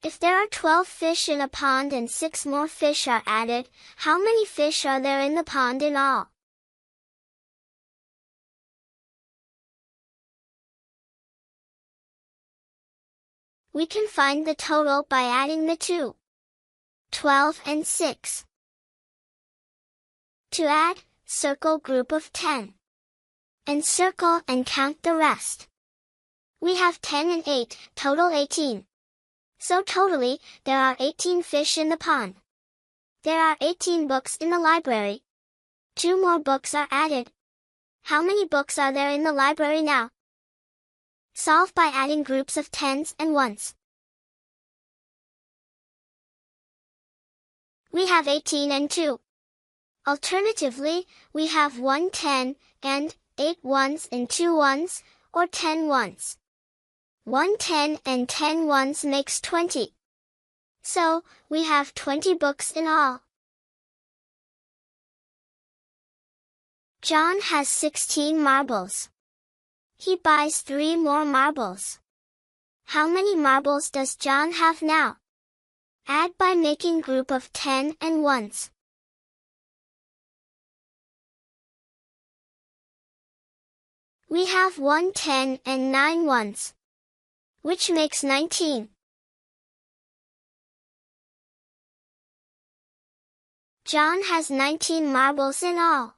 If there are 12 fish in a pond and 6 more fish are added, how many fish are there in the pond in all? We can find the total by adding the two. 12 and 6. To add, circle group of 10. And circle and count the rest. We have 10 and 8, total 18. So totally, there are 18 fish in the pond. There are 18 books in the library. 2 more books are added. How many books are there in the library now? Solve by adding groups of tens and ones. We have 18 and 2. Alternatively, we have 1 10 and 8 ones and 2 ones, or 10 ones. 1 10 and 10 ones makes 20. So, we have 20 books in all. John has 16 marbles. He buys 3 more marbles. How many marbles does John have now? Add by making group of 10 and ones. We have 1 10 and 9 ones, which makes 19. John has 19 marbles in all.